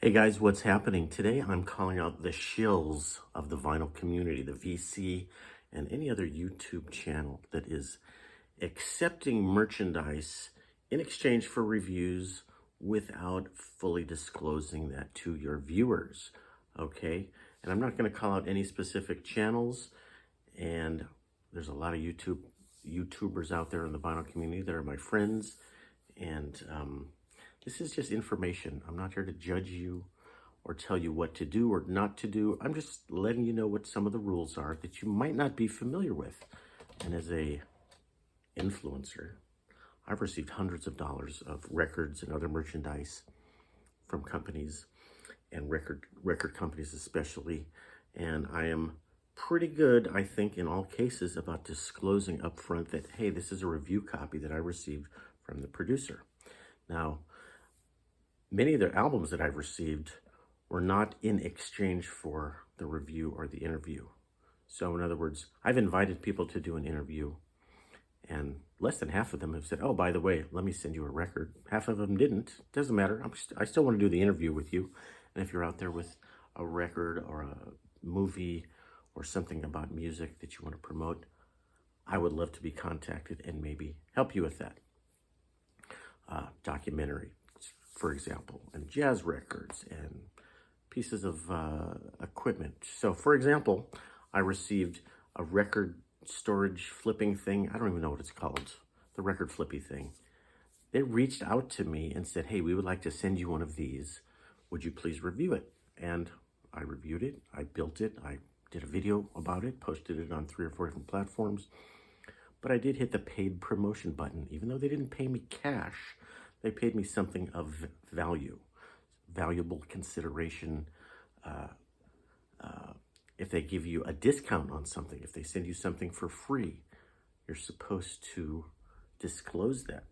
Hey guys, what's happening? Today I'm calling out the shills of the vinyl community, the VC and any other YouTube channel that is accepting merchandise in exchange for reviews without fully disclosing that to your viewers, okay? And I'm not going to call out any specific channels, and there's a lot of YouTubers out there in the vinyl community that are my friends, and this is just information. I'm not here to judge you or tell you what to do or not to do. I'm just letting you know what some of the rules are that you might not be familiar with. And as a influencer, I've received hundreds of dollars of records and other merchandise from companies and record companies especially. And I am pretty good, I think, in all cases about disclosing up front that, hey, this is a review copy that I received from the producer. Now, many of the albums that I've received were not in exchange for the review or the interview. So in other words, I've invited people to do an interview, and less than half of them have said, oh, by the way, let me send you a record. Half of them didn't. Doesn't matter. I still want to do the interview with you. And if you're out there with a record or a movie or something about music that you want to promote, I would love to be contacted and maybe help you with that. Documentary, for example, and jazz records and pieces of equipment. So, for example, I received a record storage flipping thing. I don't even know what it's called, the record flippy thing. They reached out to me and said, hey, we would like to send you one of these. Would you please review it? And I reviewed it. I built it. I did a video about it, posted it on 3 or 4 different platforms. But I did hit the paid promotion button. Even though they didn't pay me cash, they paid me something of value, valuable consideration. If they give you a discount on something, if they send you something for free, you're supposed to disclose that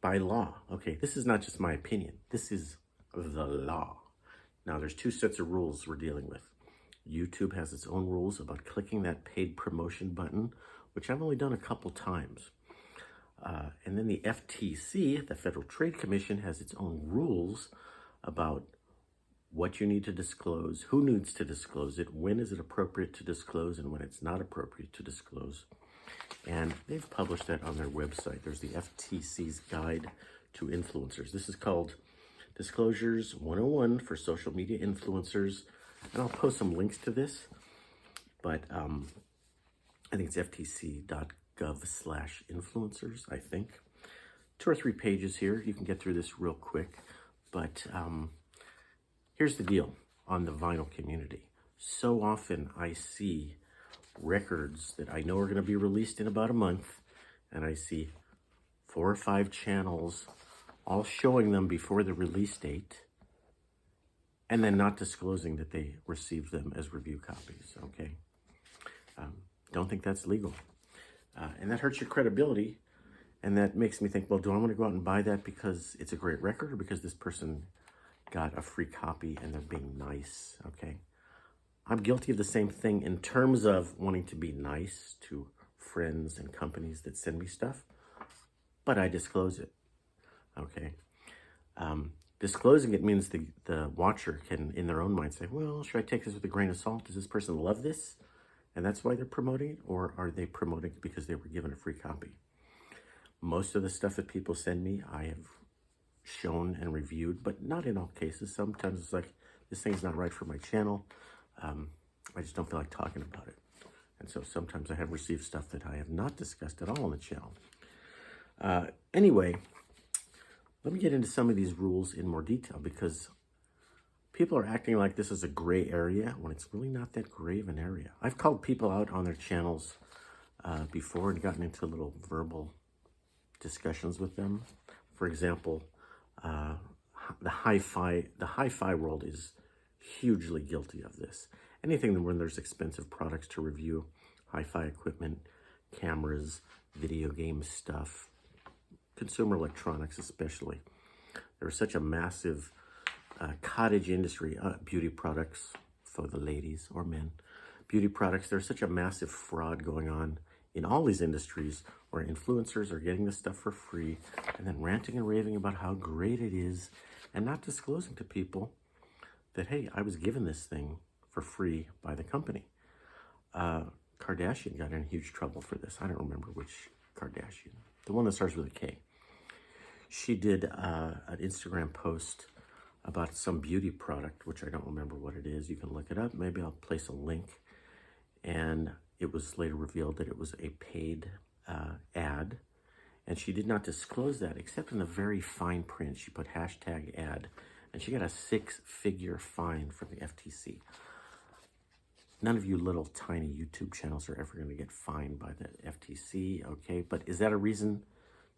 by law. Okay, this is not just my opinion. This is the law. Now, there's 2 sets of rules we're dealing with. YouTube has its own rules about clicking that paid promotion button, which I've only done a couple times. And then the FTC, the Federal Trade Commission, has its own rules about what you need to disclose, who needs to disclose it, when is it appropriate to disclose, and when it's not appropriate to disclose. And they've published that on their website. There's the FTC's Guide to Influencers. This is called Disclosures 101 for Social Media Influencers. And I'll post some links to this, but I think it's ftc.gov/influencers, I think. 2 or 3 pages here. You can get through this real quick. But here's the deal on the vinyl community. So often I see records that I know are going to be released in about a month, and I see 4 or 5 channels all showing them before the release date, and then not disclosing that they received them as review copies, okay? Don't think that's legal. And that hurts your credibility, and that makes me think, well, do I want to go out and buy that because it's a great record or because this person got a free copy and they're being nice, okay? I'm guilty of the same thing in terms of wanting to be nice to friends and companies that send me stuff, but I disclose it, okay? Disclosing it means the watcher can, in their own mind, say, well, should I take this with a grain of salt? Does this person love this, and that's why they're promoting it? Or are they promoting it because they were given a free copy? Most of the stuff that people send me, I have shown and reviewed, but not in all cases. Sometimes it's like, this thing's not right for my channel. I just don't feel like talking about it. And so sometimes I have received stuff that I have not discussed at all on the channel. Anyway, let me get into some of these rules in more detail, because people are acting like this is a gray area when it's really not that gray of an area. I've called people out on their channels before and gotten into little verbal discussions with them. For example, the hi-fi world is hugely guilty of this. Anything when there's expensive products to review, hi-fi equipment, cameras, video game stuff, consumer electronics especially. There's such a massive cottage industry, beauty products for the ladies or men. Beauty products, there's such a massive fraud going on in all these industries where influencers are getting this stuff for free and then ranting and raving about how great it is and not disclosing to people that, hey, I was given this thing for free by the company. Kardashian got in huge trouble for this. I don't remember which Kardashian. The one that starts with a K. She did an Instagram post about some beauty product, which I don't remember what it is. You can look it up. Maybe I'll place a link. And it was later revealed that it was a paid ad. And she did not disclose that, except in the very fine print. She put hashtag ad. And she got a 6-figure fine from the FTC. None of you little tiny YouTube channels are ever going to get fined by the FTC, okay? But is that a reason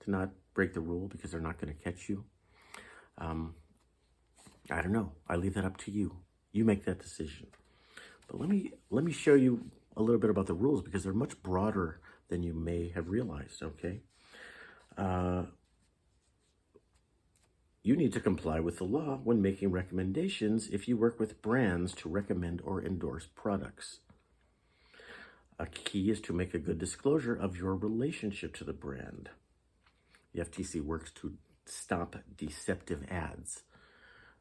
to not break the rule because they're not going to catch you? I don't know. I leave that up to you. You make that decision. But let me show you a little bit about the rules because they're much broader than you may have realized, okay? You need to comply with the law when making recommendations if you work with brands to recommend or endorse products. A key is to make a good disclosure of your relationship to the brand. The FTC works to stop deceptive ads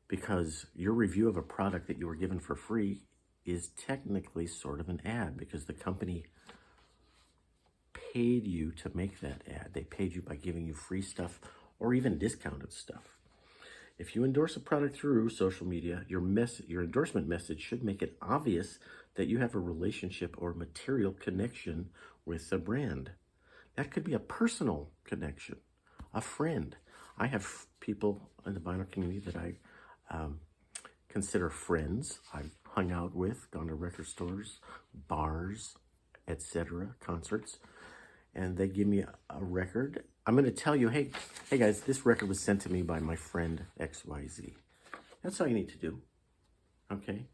because your review of a product that you were given for free is technically sort of an ad because the company paid you to make that ad. They paid you by giving you free stuff or even discounted stuff. If you endorse a product through social media, your endorsement message should make it obvious that you have a relationship or material connection with the brand. That could be a personal connection, a friend. I have people in the vinyl community that I consider friends. I've hung out with, gone to record stores, bars, etc., concerts, and they give me a record. I'm going to tell you, hey guys, this record was sent to me by my friend XYZ. That's all you need to do, okay?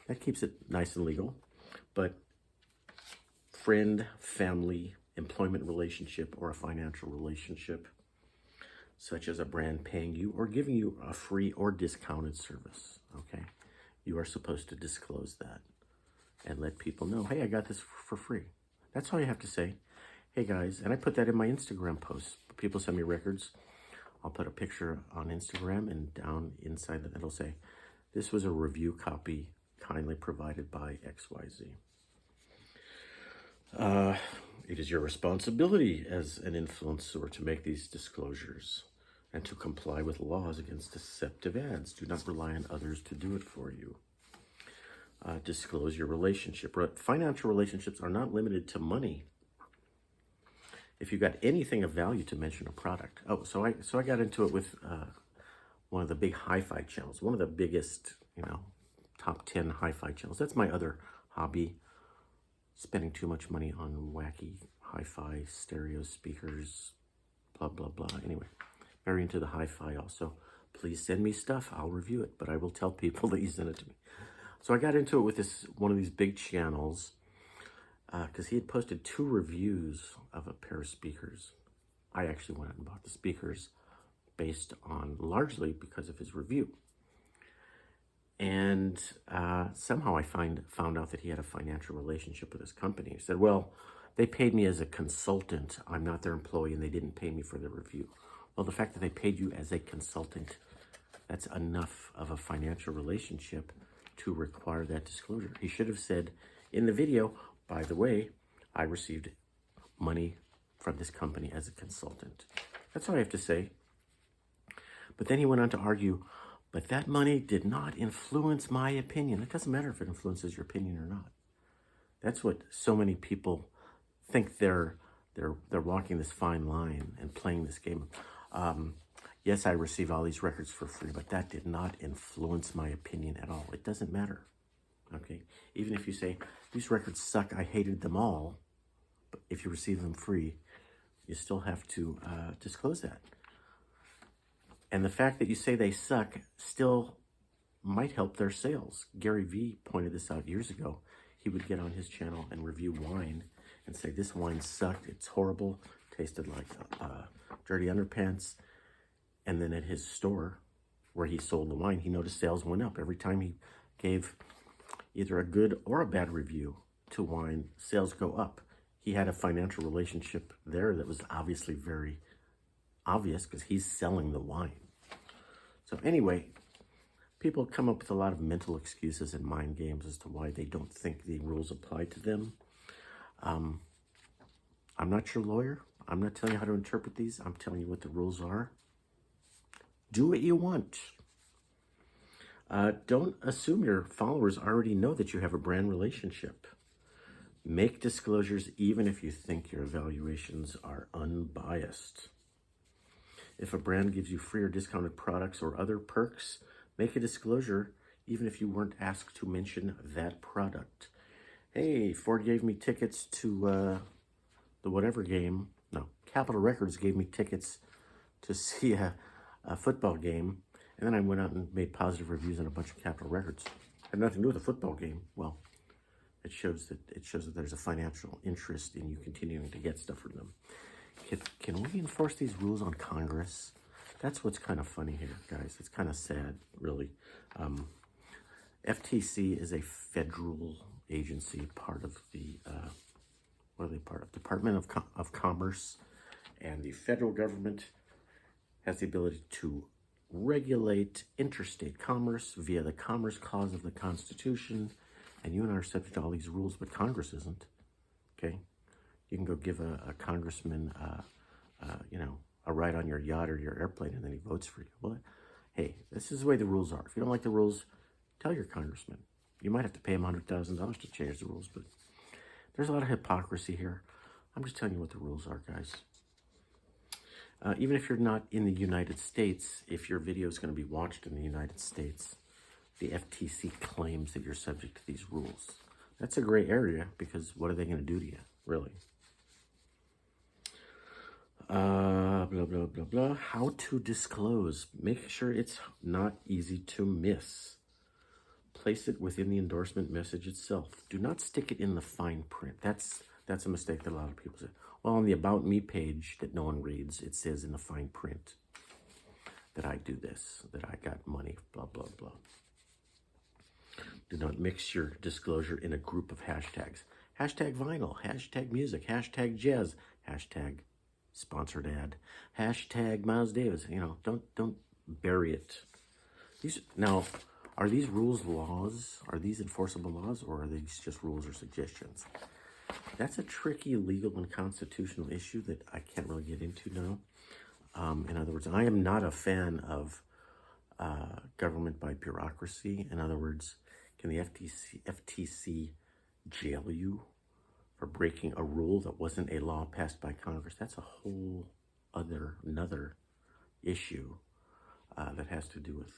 That keeps it nice and legal. But friend, family, employment relationship, or a financial relationship, such as a brand paying you or giving you a free or discounted service, okay? You are supposed to disclose that and let people know, hey, I got this for free. That's all you have to say. Hey guys, and I put that in my Instagram posts. People send me records. I'll put a picture on Instagram and down inside that it'll say, this was a review copy kindly provided by XYZ. It is your responsibility as an influencer to make these disclosures and to comply with laws against deceptive ads. Do not rely on others to do it for you. Disclose your relationship. Financial relationships are not limited to money. If you got anything of value to mention a product. Oh, so I got into it with one of the big hi-fi channels, one of the biggest, top 10 hi-fi channels. That's my other hobby, spending too much money on wacky hi-fi stereo speakers, blah, blah, blah. Anyway, very into the hi-fi also. Please send me stuff. I'll review it, but I will tell people that you send it to me. So I got into it with one of these big channels, because he had posted 2 reviews of a pair of speakers. I actually went out and bought the speakers based on largely because of his review. And somehow I found out that he had a financial relationship with his company. He said, well, they paid me as a consultant. I'm not their employee, and they didn't pay me for the review. Well, the fact that they paid you as a consultant, that's enough of a financial relationship to require that disclosure. He should have said in the video, by the way, I received money from this company as a consultant. That's all I have to say. But then he went on to argue, but that money did not influence my opinion. It doesn't matter if it influences your opinion or not. That's what so many people think they're walking this fine line and playing this game. Yes, I received all these records for free, but that did not influence my opinion at all. It doesn't matter. Okay, even if you say, these records suck, I hated them all, but if you receive them free, you still have to disclose that. And the fact that you say they suck still might help their sales. Gary Vee pointed this out years ago. He would get on his channel and review wine and say, this wine sucked, it's horrible, tasted like dirty underpants. And then at his store where he sold the wine, he noticed sales went up. Every time he gave either a good or a bad review to wine, sales go up. He had a financial relationship there that was obviously very obvious because he's selling the wine. So anyway, People come up with a lot of mental excuses and mind games as to why they don't think the rules apply to them. I'm not your lawyer. I'm not telling you how to interpret these. I'm telling you what the rules are. Do what you want. Don't assume your followers already know that you have a brand relationship. Make disclosures even if you think your evaluations are unbiased. If a brand gives you free or discounted products or other perks, make a disclosure even if you weren't asked to mention that product. Hey, Ford gave me tickets to the whatever game. No, Capitol Records gave me tickets to see a football game. And then I went out and made positive reviews on a bunch of Capitol Records. Had nothing to do with the football game. Well, it shows that there's a financial interest in you continuing to get stuff from them. Can we enforce these rules on Congress? That's what's kind of funny here, guys. It's kind of sad, really. FTC is a federal agency, part of the what are they part of? Department of Commerce, and the federal government has the ability to regulate interstate commerce via the Commerce Clause of the Constitution, and you and I are subject to all these rules, but Congress isn't. Okay, you can go give a congressman, a ride on your yacht or your airplane, and then he votes for you. Well, hey, this is the way the rules are. If you don't like the rules, tell your congressman. You might have to pay him $100,000 to change the rules, but there's a lot of hypocrisy here. I'm just telling you what the rules are, guys. Even if you're not in the United States, if your video is going to be watched in the United States, the FTC claims that you're subject to these rules. That's a gray area, because what are they going to do to you, really? Blah, blah, blah, blah. How to disclose. Make sure it's not easy to miss. Place it within the endorsement message itself. Do not stick it in the fine print. That's a mistake that a lot of people say. Well, on the About Me page that no one reads, it says in the fine print that I do this, that I got money, blah, blah, blah. Do not mix your disclosure in a group of hashtags. Hashtag vinyl, hashtag music, hashtag jazz, hashtag sponsored ad, hashtag Miles Davis. Don't bury it. Now, are these rules laws? Are these enforceable laws, or are these just rules or suggestions? That's a tricky legal and constitutional issue that I can't really get into now. In other words, I am not a fan of government by bureaucracy. In other words, can the FTC jail you for breaking a rule that wasn't a law passed by Congress? That's a whole another issue that has to do with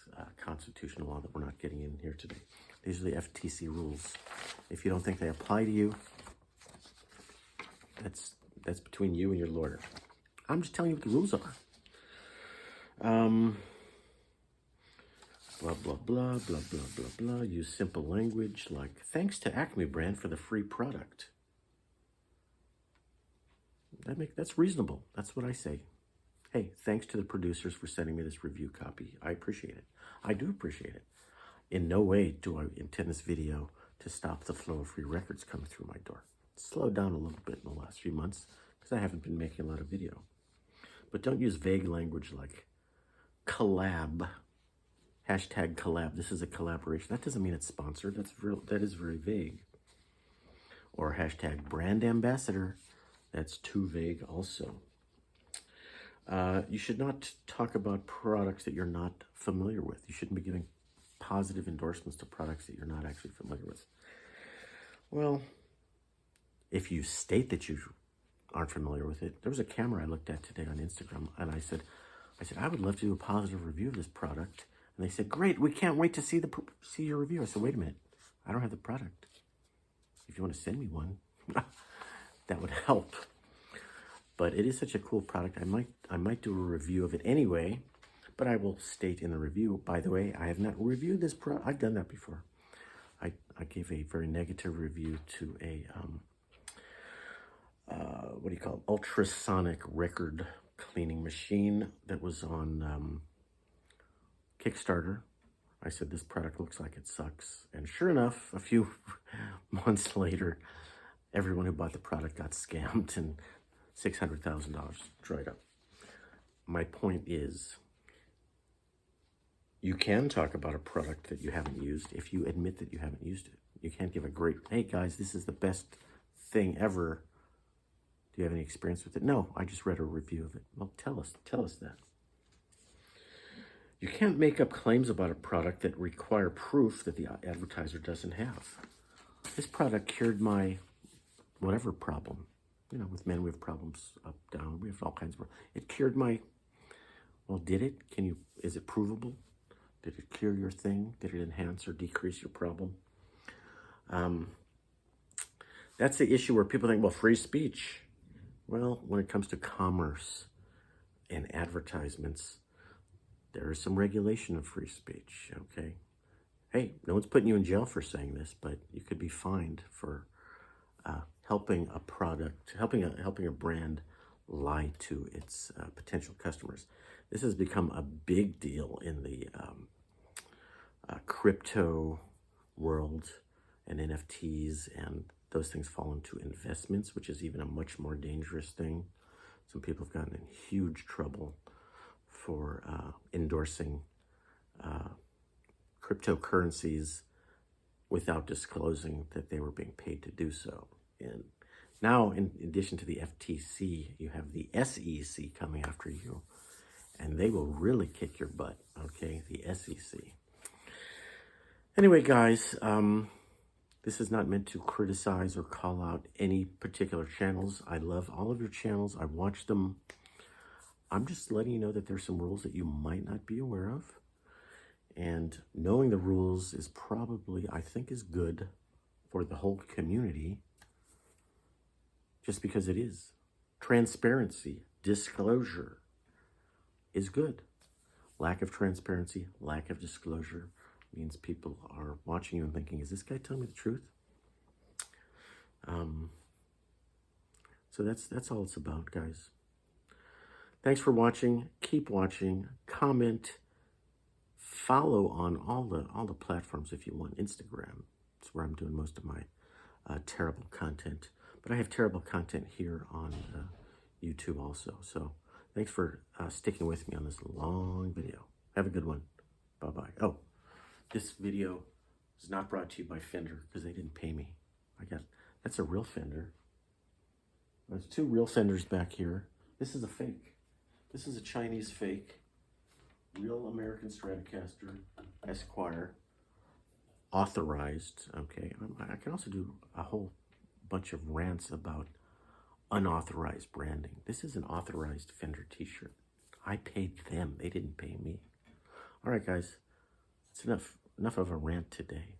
constitutional law that we're not getting in here today. These are the FTC rules. If you don't think they apply to you, that's between you and your lawyer. I'm just telling you what the rules are. Blah, blah, blah, blah, blah, blah, blah. Use simple language like, thanks to Acme brand for the free product. That's reasonable. That's what I say. Hey, thanks to the producers for sending me this review copy. I appreciate it. I do appreciate it. In no way do I intend this video to stop the flow of free records coming through my door. It's slowed down a little bit in the last few months because I haven't been making a lot of video. But don't use vague language like collab, hashtag collab. This is a collaboration. That doesn't mean it's sponsored. That is very vague. Or hashtag brand ambassador. That's too vague also. You should not talk about products that you're not familiar with. You shouldn't be giving positive endorsements to products that you're not actually familiar with. Well, if you state that you aren't familiar with it, there was a camera I looked at today on Instagram, and I said, I would love to do a positive review of this product. And they said, great, we can't wait to see your review. I said, wait a minute, I don't have the product. If you want to send me one, that would help. But it is such a cool product. I might do a review of it anyway, but I will state in the review, by the way, I have not reviewed this product. I've done that before. I gave a very negative review to a, ultrasonic record cleaning machine that was on Kickstarter. I said, this product looks like it sucks. And sure enough, a few months later, everyone who bought the product got scammed and $600,000 dried up. My point is, You can talk about a product that you haven't used if you admit that you haven't used it. You can't give a great, hey guys, this is the best thing ever. Do you have any experience with it? No, I just read a review of it. Well, tell us that. You can't make up claims about a product that require proof that the advertiser doesn't have. This product cured my whatever problem. You know, with men we have problems up, down, we have all kinds of, it cured my, well, did it? Is it provable? Did it cure your thing? Did it enhance or decrease your problem? That's the issue where people think, well, free speech. Well, when it comes to commerce and advertisements, there is some regulation of free speech, okay? Hey, no one's putting you in jail for saying this, but you could be fined for helping a product, helping a brand lie to its potential customers. This has become a big deal in the crypto world and NFTs, and those things fall into investments, which is even a much more dangerous thing. Some people have gotten in huge trouble for endorsing cryptocurrencies without disclosing that they were being paid to do so. And now, in addition to the FTC, you have the SEC coming after you, and they will really kick your butt, okay? The SEC. Anyway, guys, this is not meant to criticize or call out any particular channels. I love all of your channels. I watch them. I'm just letting you know that there's some rules that you might not be aware of. And knowing the rules is probably, I think, is good for the whole community, just because it is. Transparency, disclosure is good. Lack of transparency, lack of disclosure means people are watching you and thinking, is this guy telling me the truth? So that's all it's about, guys. Thanks for watching. Keep watching. Comment. Follow on all the platforms if you want. Instagram, it's where I'm doing most of my terrible content. But I have terrible content here on YouTube also. So thanks for sticking with me on this long video. Have a good one. Bye-bye. Oh, this video is not brought to you by Fender because they didn't pay me. That's a real Fender. There's two real Fenders back here. This is a fake. This is a Chinese fake. Real American Stratocaster, Esquire, authorized, okay? I can also do a whole bunch of rants about unauthorized branding. This is an authorized Fender t-shirt. I paid them. They didn't pay me. All right, guys. It's enough of a rant today.